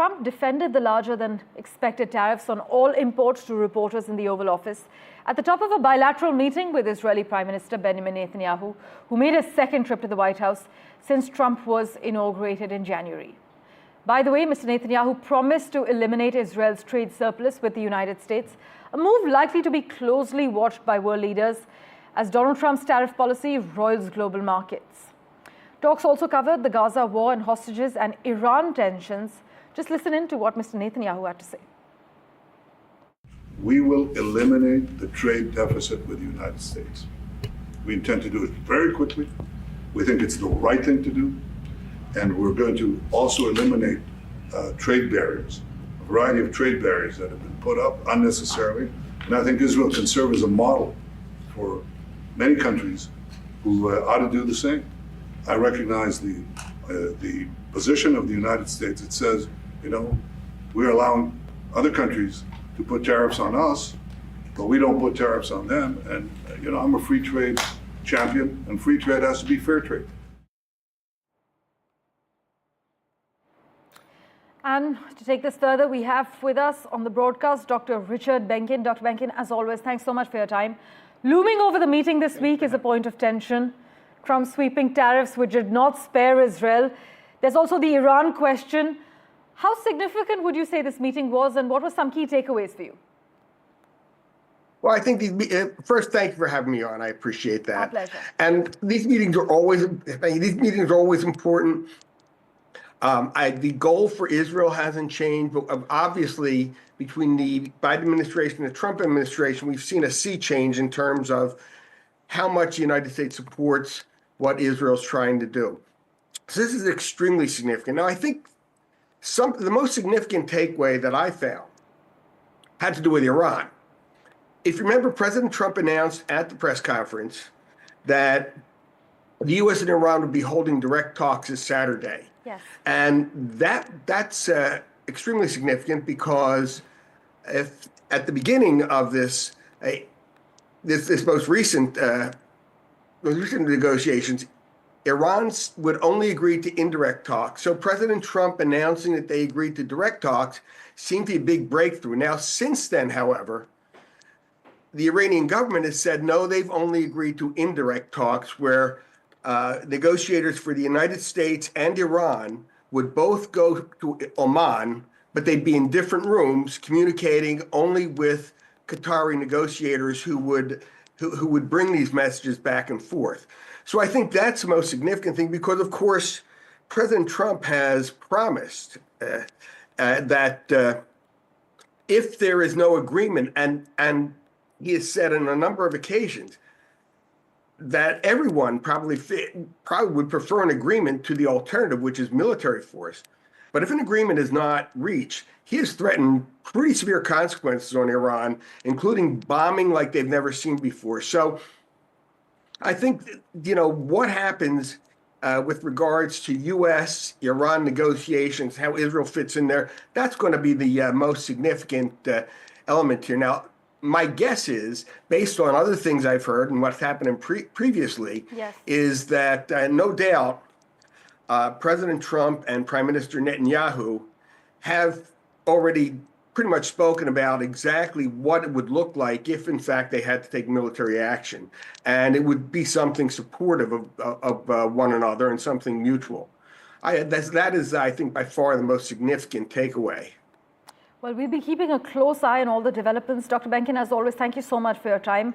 Trump defended the larger-than-expected tariffs on all imports to reporters in the Oval Office at the top of a bilateral meeting with Israeli Prime Minister Benjamin Netanyahu, who made his second trip to the White House since Trump was inaugurated in January. By the way, Mr. Netanyahu promised to eliminate Israel's trade surplus with the United States, a move likely to be closely watched by world leaders as Donald Trump's tariff policy roils global markets. Talks also covered the Gaza war and hostages and Iran tensions. Just listen in to what Mr. Netanyahu had to say. We will eliminate the trade deficit with the United States. We intend to do it very quickly. We think it's the right thing to do. And we're going to also eliminate trade barriers, a variety of trade barriers that have been put up unnecessarily. And I think Israel can serve as a model for many countries who ought to do the same. I recognize the position of the United States. It says, we're allowing other countries to put tariffs on us, but we don't put tariffs on them. And, I'm a free trade champion, and free trade has to be fair trade. And to take this further, we have with us on the broadcast Dr. Richard Benkin. Dr. Benkin, as always, thanks so much for your time. Looming over the meeting this week is a point of tension. Trump sweeping tariffs which did not spare Israel. There's also the Iran question. How significant would you say this meeting was, and what were some key takeaways for you? Well, I think first, thank you for having me on. I appreciate that. My pleasure. And these meetings are always important. The goal for Israel hasn't changed, but obviously between the Biden administration and the Trump administration, we've seen a sea change in terms of how much the United States supports what Israel's trying to do. So this is extremely significant. Now, I think the most significant takeaway that I found had to do with Iran. If you remember, President Trump announced at the press conference that the U.S. and Iran would be holding direct talks this Saturday. Yes. And that's extremely significant because if at the beginning of this most recent negotiations, Iran would only agree to indirect talks. So President Trump announcing that they agreed to direct talks seemed to be a big breakthrough. Now, since then, however, the Iranian government has said, no, they've only agreed to indirect talks where negotiators for the United States and Iran would both go to Oman, but they'd be in different rooms communicating only with Qatari negotiators who would bring these messages back and forth. So I think that's the most significant thing because, of course, President Trump has promised that if there is no agreement, and he has said on a number of occasions that everyone probably would prefer an agreement to the alternative, which is military force. But if an agreement is not reached, he has threatened pretty severe consequences on Iran, including bombing like they've never seen before. So I think, what happens with regards to U.S.-Iran negotiations, how Israel fits in there, that's going to be the most significant element here. Now, my guess is, based on other things I've heard and what's happened previously, yes, is that no doubt President Trump and Prime Minister Netanyahu have already pretty much spoken about exactly what it would look like if, in fact, they had to take military action. And it would be something supportive of one another and something mutual. That is, I think, by far the most significant takeaway. Well, we'll be keeping a close eye on all the developments. Dr. Benkin, as always, thank you so much for your time.